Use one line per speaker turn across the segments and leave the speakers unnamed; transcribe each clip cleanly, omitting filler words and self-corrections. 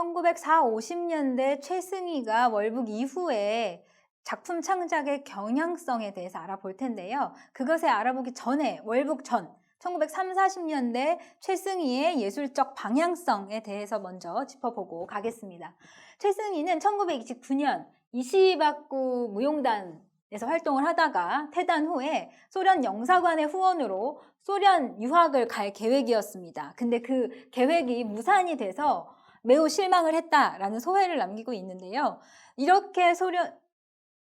1940, 50년대 최승희가 월북 이후에 작품 창작의 경향성에 대해서 알아볼 텐데요. 그것에 알아보기 전에 월북 전 1930, 40년대 최승희의 예술적 방향성에 대해서 먼저 짚어보고 가겠습니다. 최승희는 1929년 이시바쿠 무용단에서 활동을 하다가 퇴단 후에 소련 영사관의 후원으로 소련 유학을 갈 계획이었습니다. 근데 그 계획이 무산이 돼서 매우 실망을 했다라는 소회를 남기고 있는데요. 이렇게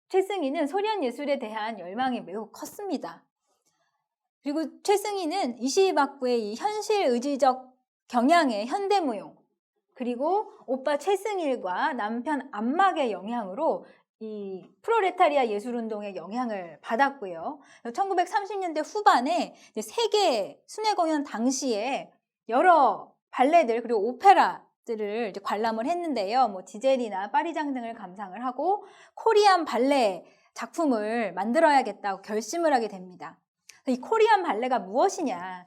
최승희는 소련 예술에 대한 열망이 매우 컸습니다. 그리고 최승희는 이시바쿠의 이 현실 의지적 경향의 현대무용, 그리고 오빠 최승일과 남편 안막의 영향으로 이 프로레타리아 예술운동의 영향을 받았고요. 1930년대 후반에 세계 순회공연 당시에 여러 발레들 그리고 오페라들을 관람을 했는데요. 지젤이나 파리장 등을 감상을 하고 코리안 발레 작품을 만들어야겠다고 결심을 하게 됩니다. 이 코리안 발레가 무엇이냐?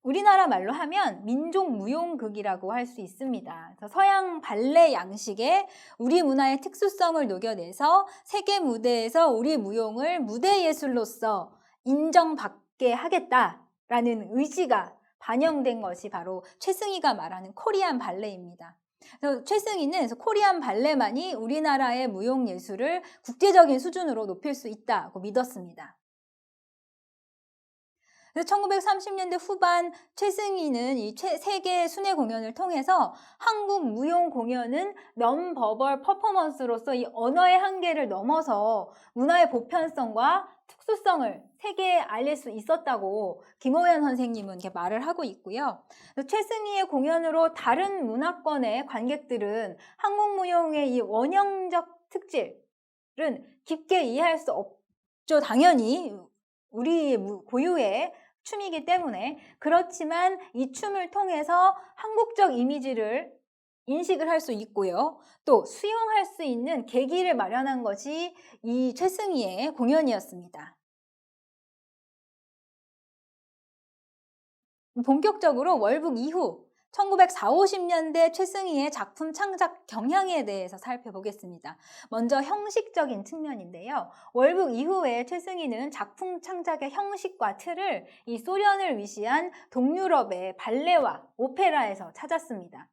우리나라 말로 하면 민족 무용극이라고 할 수 있습니다. 그래서 서양 발레 양식에 우리 문화의 특수성을 녹여내서 세계 무대에서 우리 무용을 무대 예술로서 인정받게 하겠다라는 의지가 반영된 것이 바로 최승희가 말하는 코리안 발레입니다. 그래서 최승희는 코리안 발레만이 우리나라의 무용 예술을 국제적인 수준으로 높일 수 있다고 믿었습니다. 그래서 1930년대 후반 최승희는 이 세계 순회 공연을 통해서 한국 무용 공연은 non-verbal 퍼포먼스로서 이 언어의 한계를 넘어서 문화의 보편성과 특수성을 세계에 알릴 수 있었다고 김호연 선생님은 이렇게 말을 하고 있고요. 최승희의 공연으로 다른 문화권의 관객들은 한국 무용의 이 원형적 특질은 깊게 이해할 수 없죠. 당연히 우리 고유의 춤이기 때문에. 그렇지만 이 춤을 통해서 한국적 이미지를 인식을 할 수 있고요. 또 수용할 수 있는 계기를 마련한 것이 이 최승희의 공연이었습니다. 본격적으로 월북 이후 1940, 50년대 최승희의 작품 창작 경향에 대해서 살펴보겠습니다. 먼저 형식적인 측면인데요. 월북 이후에 최승희는 작품 창작의 형식과 틀을 이 소련을 위시한 동유럽의 발레와 오페라에서 찾았습니다.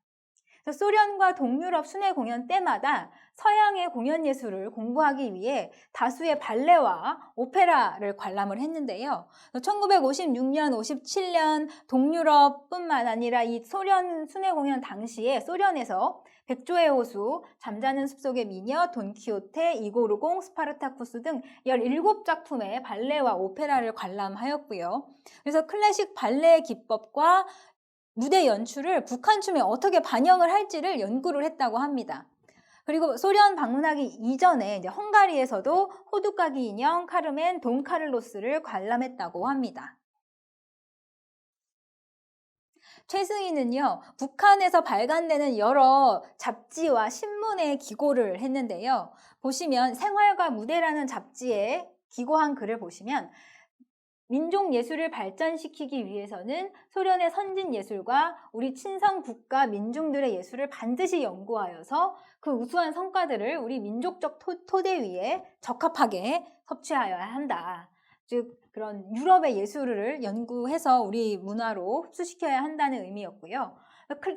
소련과 동유럽 순회 공연 때마다 서양의 공연 예술을 공부하기 위해 다수의 발레와 오페라를 관람을 했는데요. 1956년, 57년 동유럽뿐만 아니라 이 소련 순회 공연 당시에 소련에서 백조의 호수, 잠자는 숲속의 미녀, 돈키호테, 이고르공, 스파르타쿠스 등 17작품의 발레와 오페라를 관람하였고요. 그래서 클래식 발레의 기법과 무대 연출을 북한 춤에 어떻게 반영을 할지를 연구를 했다고 합니다. 그리고 소련 방문하기 이전에 헝가리에서도 호두까기 인형, 카르멘, 돈 카를로스를 관람했다고 합니다. 최승희는요, 북한에서 발간되는 여러 잡지와 신문에 기고를 했는데요. 보시면 생활과 무대라는 잡지에 기고한 글을 보시면 민족 예술을 발전시키기 위해서는 소련의 선진 예술과 우리 친선 국가 민중들의 예술을 반드시 연구하여서 그 우수한 성과들을 우리 민족적 토대 위에 적합하게 섭취하여야 한다. 즉 그런 유럽의 예술을 연구해서 우리 문화로 흡수시켜야 한다는 의미였고요.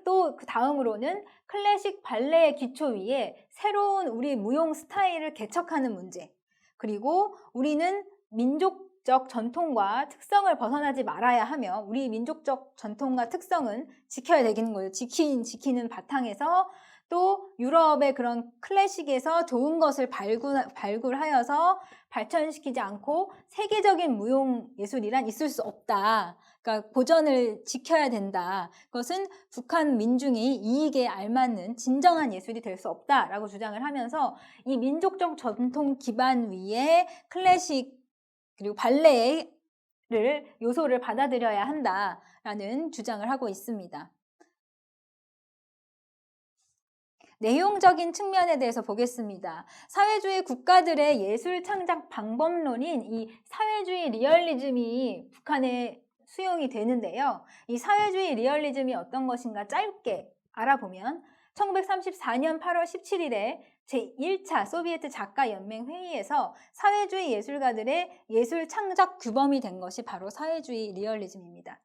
또 그 다음으로는 클래식 발레의 기초 위에 새로운 우리 무용 스타일을 개척하는 문제, 그리고 우리는 민족적 전통과 특성을 벗어나지 말아야 하며 우리 민족적 전통과 특성은 지켜야 되는 거예요. 지키는 바탕에서 또 유럽의 그런 클래식에서 좋은 것을 발굴하여서 발전시키지 않고 세계적인 무용 예술이란 있을 수 없다. 그러니까 고전을 지켜야 된다. 그것은 북한 민중이 이익에 알맞는 진정한 예술이 될 수 없다라고 주장을 하면서 이 민족적 전통 기반 위에 클래식 그리고 발레를 요소를 받아들여야 한다라는 주장을 하고 있습니다. 내용적인 측면에 대해서 보겠습니다. 사회주의 국가들의 예술 창작 방법론인 이 사회주의 리얼리즘이 북한에 수용이 되는데요. 이 사회주의 리얼리즘이 어떤 것인가 짧게 알아보면 1934년 8월 17일에 제1차 소비에트 작가연맹 회의에서 사회주의 예술가들의 예술 창작 규범이 된 것이 바로 사회주의 리얼리즘입니다.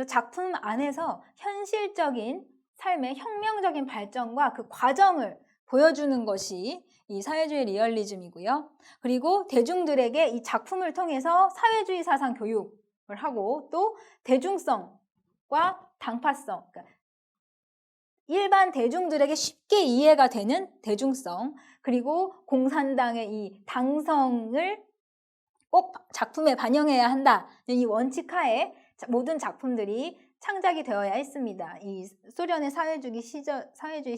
작품 안에서 현실적인 삶의 혁명적인 발전과 그 과정을 보여주는 것이 이 사회주의 리얼리즘이고요. 그리고 대중들에게 이 작품을 통해서 사회주의 사상 교육을 하고 또 대중성과 당파성, 그러니까 일반 대중들에게 쉽게 이해가 되는 대중성, 그리고 공산당의 이 당성을 꼭 작품에 반영해야 한다. 이 원칙 하에 모든 작품들이 창작이 되어야 했습니다. 이 소련의 사회주의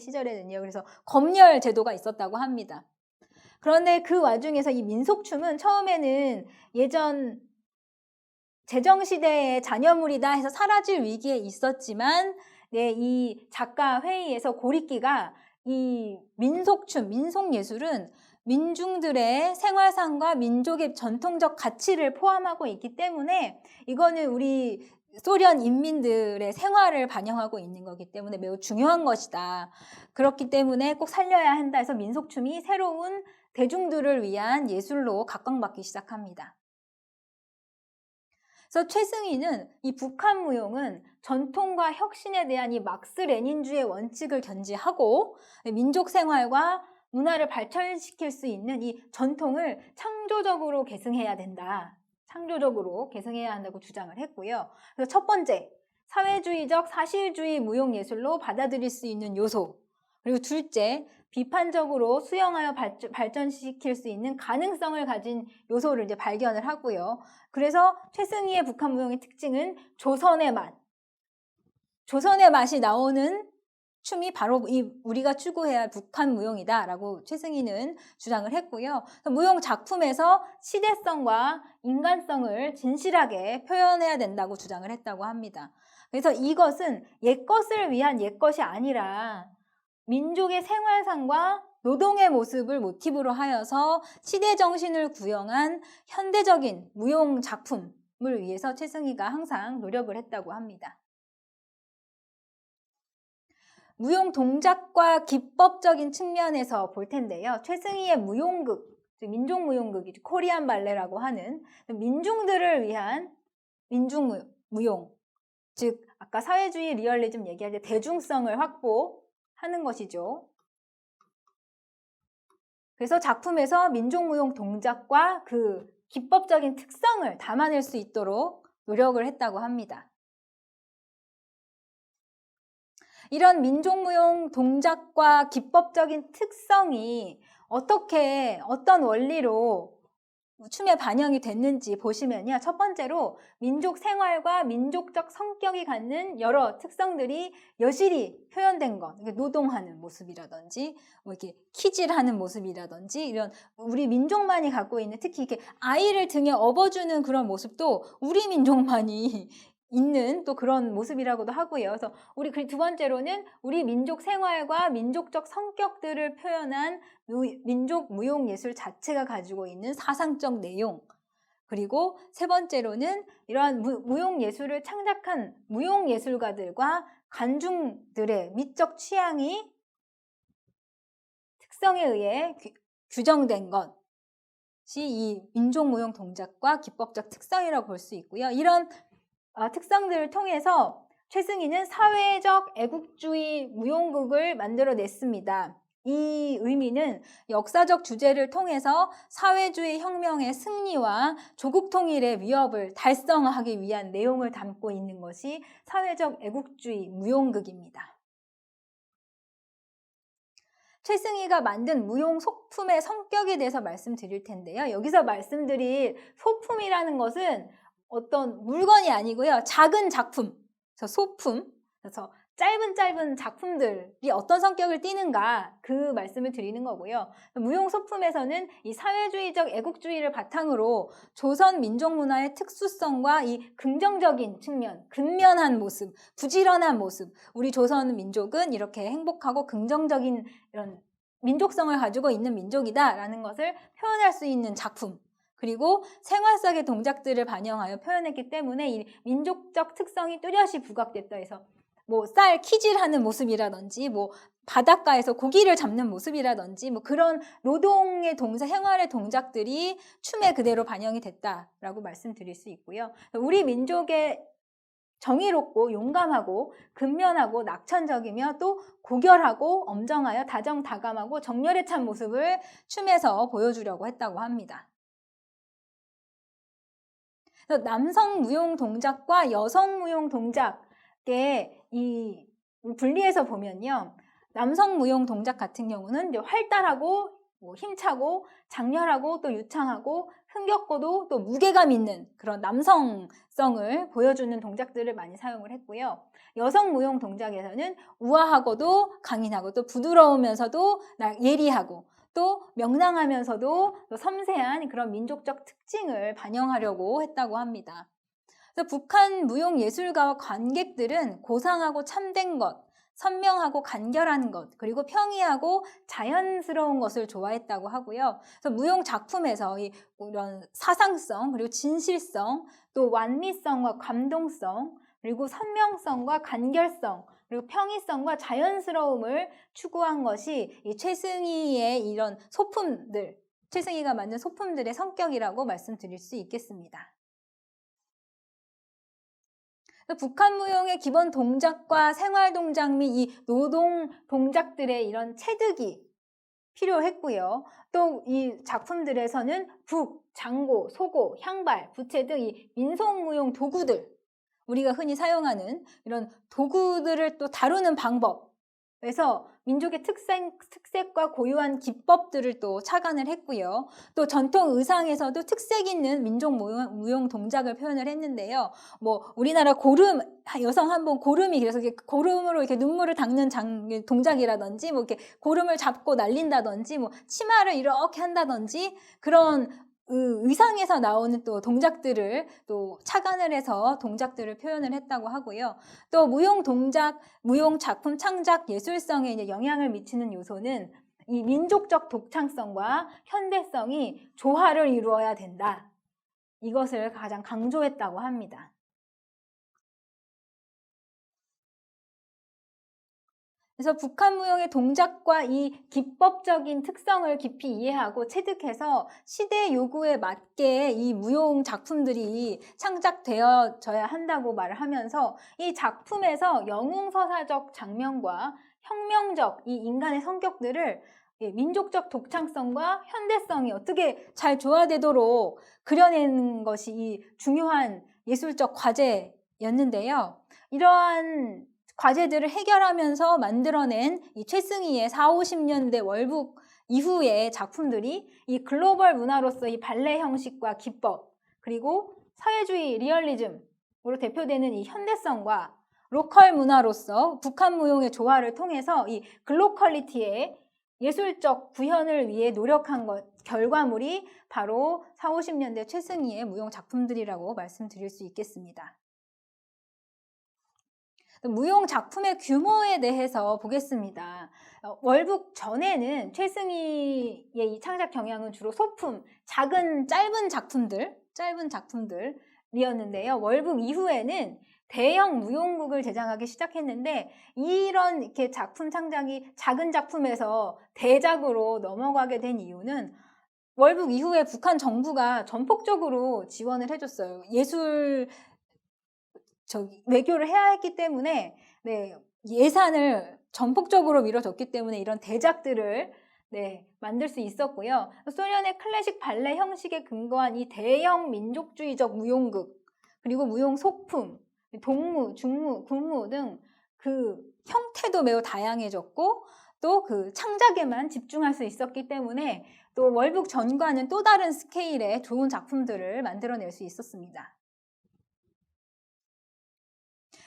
시절에는요. 그래서 검열 제도가 있었다고 합니다. 그런데 그 와중에서 이 민속춤은 처음에는 예전 제정시대의 잔여물이다 해서 사라질 위기에 있었지만 네, 이 작가 회의에서 고리끼가 이 민속춤, 민속예술은 민중들의 생활상과 민족의 전통적 가치를 포함하고 있기 때문에 이거는 우리 소련 인민들의 생활을 반영하고 있는 거기 때문에 매우 중요한 것이다. 그렇기 때문에 꼭 살려야 한다 해서 민속춤이 새로운 대중들을 위한 예술로 각광받기 시작합니다. 그래서 최승희는 이 북한 무용은 전통과 혁신에 대한 이 막스 레닌주의 원칙을 견지하고 민족 생활과 문화를 발전시킬 수 있는 이 전통을 창조적으로 계승해야 된다. 창조적으로 계승해야 한다고 주장을 했고요. 그래서 첫 번째, 사회주의적 사실주의 무용예술로 받아들일 수 있는 요소. 그리고 둘째, 비판적으로 수용하여 발전시킬 수 있는 가능성을 가진 요소를 이제 발견을 하고요. 그래서 최승희의 북한 무용의 특징은 조선의 맛. 조선의 맛이 나오는 춤이 바로 우리가 추구해야 할 북한 무용이다라고 최승희는 주장을 했고요. 무용 작품에서 시대성과 인간성을 진실하게 표현해야 된다고 주장을 했다고 합니다. 그래서 이것은 옛것을 위한 옛것이 아니라 민족의 생활상과 노동의 모습을 모티브로 하여서 시대 정신을 구현한 현대적인 무용 작품을 위해서 최승희가 항상 노력을 했다고 합니다. 무용 동작과 기법적인 측면에서 볼 텐데요. 최승희의 무용극, 민족 무용극이죠. 코리안 발레라고 하는 민중들을 위한 민중 무용, 즉 아까 사회주의 리얼리즘 얘기할 때 대중성을 확보하는 것이죠. 그래서 작품에서 민족무용 동작과 그 기법적인 특성을 담아낼 수 있도록 노력을 했다고 합니다. 이런 민족무용 동작과 기법적인 특성이 어떤 원리로 춤에 반영이 됐는지 보시면요. 첫 번째로 민족 생활과 민족적 성격이 갖는 여러 특성들이 여실히 표현된 것. 노동하는 모습이라든지, 뭐 이렇게 키질하는 모습이라든지, 이런 우리 민족만이 갖고 있는 특히 이렇게 아이를 등에 업어주는 그런 모습도 우리 민족만이 있는 또 그런 모습이라고도 하고요. 그래서 두 번째로는 우리 민족 생활과 민족적 성격들을 표현한 민족 무용 예술 자체가 가지고 있는 사상적 내용. 그리고 세 번째로는 이러한 무용 예술을 창작한 무용 예술가들과 관중들의 미적 취향이 특성에 의해 규정된 것이 이 민족 무용 동작과 기법적 특성이라고 볼 수 있고요. 이런 특성들을 통해서 최승희는 사회적 애국주의 무용극을 만들어냈습니다. 이 의미는 역사적 주제를 통해서 사회주의 혁명의 승리와 조국 통일의 위협을 달성하기 위한 내용을 담고 있는 것이 사회적 애국주의 무용극입니다. 최승희가 만든 무용 소품의 성격에 대해서 말씀드릴 텐데요. 여기서 말씀드릴 소품이라는 것은 어떤 물건이 아니고요. 작은 작품, 그래서 소품, 그래서 짧은 작품들이 어떤 성격을 띠는가 그 말씀을 드리는 거고요. 무용 소품에서는 이 사회주의적 애국주의를 바탕으로 조선 민족 문화의 특수성과 이 긍정적인 측면, 근면한 모습, 부지런한 모습, 우리 조선 민족은 이렇게 행복하고 긍정적인 이런 민족성을 가지고 있는 민족이다라는 것을 표현할 수 있는 작품, 그리고 생활 속의 동작들을 반영하여 표현했기 때문에 이 민족적 특성이 뚜렷이 부각됐다 해서 뭐 쌀 키질하는 모습이라든지 뭐 바닷가에서 고기를 잡는 모습이라든지 뭐 그런 노동의 동작, 생활의 동작들이 춤에 그대로 반영이 됐다라고 말씀드릴 수 있고요. 우리 민족의 정의롭고 용감하고 근면하고 낙천적이며 또 고결하고 엄정하여 다정다감하고 정열에 찬 모습을 춤에서 보여주려고 했다고 합니다. 남성 무용 동작과 여성 무용 동작의 이 분리해서 보면요. 남성 무용 동작 같은 경우는 이제 활달하고 힘차고 장렬하고 또 유창하고 흥겹고도 또 무게감 있는 그런 남성성을 보여주는 동작들을 많이 사용을 했고요. 여성 무용 동작에서는 우아하고도 강인하고 또 부드러우면서도 예리하고 또 명랑하면서도 또 섬세한 그런 민족적 특징을 반영하려고 했다고 합니다. 그래서 북한 무용 예술가와 관객들은 고상하고 참된 것, 선명하고 간결한 것, 그리고 평이하고 자연스러운 것을 좋아했다고 하고요. 그래서 무용 작품에서 이런 사상성, 그리고 진실성, 또 완미성과 감동성, 그리고 선명성과 간결성, 그리고 평이성과 자연스러움을 추구한 것이 이 최승희의 이런 소품들, 최승희가 만든 소품들의 성격이라고 말씀드릴 수 있겠습니다. 북한 무용의 기본 동작과 생활 동작 및 이 노동 동작들의 이런 체득이 필요했고요. 또 이 작품들에서는 북, 장고, 소고, 향발, 부채 등 이 민속 무용 도구들, 우리가 흔히 사용하는 이런 도구들을 또 다루는 방법에서 민족의 특색과 고유한 기법들을 또 착안을 했고요. 또 전통 의상에서도 특색 있는 민족 무용 동작을 표현을 했는데요. 뭐 우리나라 고름, 여성 한번 고름이 그래서 고름으로 이렇게 눈물을 닦는 동작이라든지 뭐 이렇게 고름을 잡고 날린다든지 뭐 치마를 이렇게 한다든지 그런 의상에서 나오는 또 동작들을 또 착안을 해서 동작들을 표현을 했다고 하고요. 또 무용 동작, 무용 작품 창작 예술성에 이제 영향을 미치는 요소는 이 민족적 독창성과 현대성이 조화를 이루어야 된다. 이것을 가장 강조했다고 합니다. 그래서 북한 무용의 동작과 이 기법적인 특성을 깊이 이해하고 체득해서 시대 요구에 맞게 이 무용 작품들이 창작되어져야 한다고 말을 하면서 이 작품에서 영웅서사적 장면과 혁명적 이 인간의 성격들을 민족적 독창성과 현대성이 어떻게 잘 조화되도록 그려내는 것이 이 중요한 예술적 과제였는데요. 이러한 과제들을 해결하면서 만들어낸 이 최승희의 40, 50년대 월북 이후의 작품들이 이 글로벌 문화로서 이 발레 형식과 기법, 그리고 사회주의 리얼리즘으로 대표되는 이 현대성과 로컬 문화로서 북한 무용의 조화를 통해서 이 글로컬리티의 예술적 구현을 위해 노력한 결과물이 바로 40, 50년대 최승희의 무용 작품들이라고 말씀드릴 수 있겠습니다. 무용 작품의 규모에 대해서 보겠습니다. 월북 전에는 최승희의 이 창작 경향은 주로 소품, 짧은 작품들이었는데요. 월북 이후에는 대형 무용극을 제작하기 시작했는데 이런 이렇게 작품 창작이 작은 작품에서 대작으로 넘어가게 된 이유는 월북 이후에 북한 정부가 전폭적으로 지원을 해줬어요. 외교를 해야 했기 때문에 예산을 전폭적으로 밀어줬기 때문에 이런 대작들을 만들 수 있었고요. 소련의 클래식 발레 형식에 근거한 이 대형 민족주의적 무용극, 그리고 무용 소품, 동무, 중무, 군무 등 그 형태도 매우 다양해졌고 또 그 창작에만 집중할 수 있었기 때문에 또 월북 전과는 또 다른 스케일의 좋은 작품들을 만들어낼 수 있었습니다.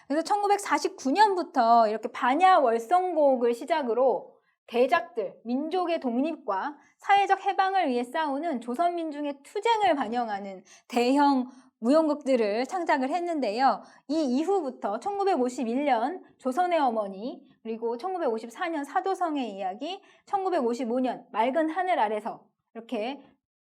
그래서 1949년부터 이렇게 반야월성곡을 시작으로 대작들, 민족의 독립과 사회적 해방을 위해 싸우는 조선민중의 투쟁을 반영하는 대형 무용극들을 창작을 했는데요. 이 이후부터 1951년 조선의 어머니, 그리고 1954년 사도성의 이야기, 1955년 맑은 하늘 아래서 이렇게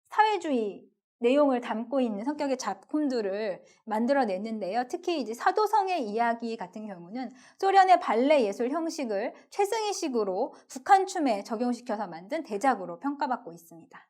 사회주의 내용을 담고 있는 성격의 작품들을 만들어냈는데요. 특히 이제 사도성의 이야기 같은 경우는 소련의 발레 예술 형식을 최승희식으로 북한 춤에 적용시켜서 만든 대작으로 평가받고 있습니다.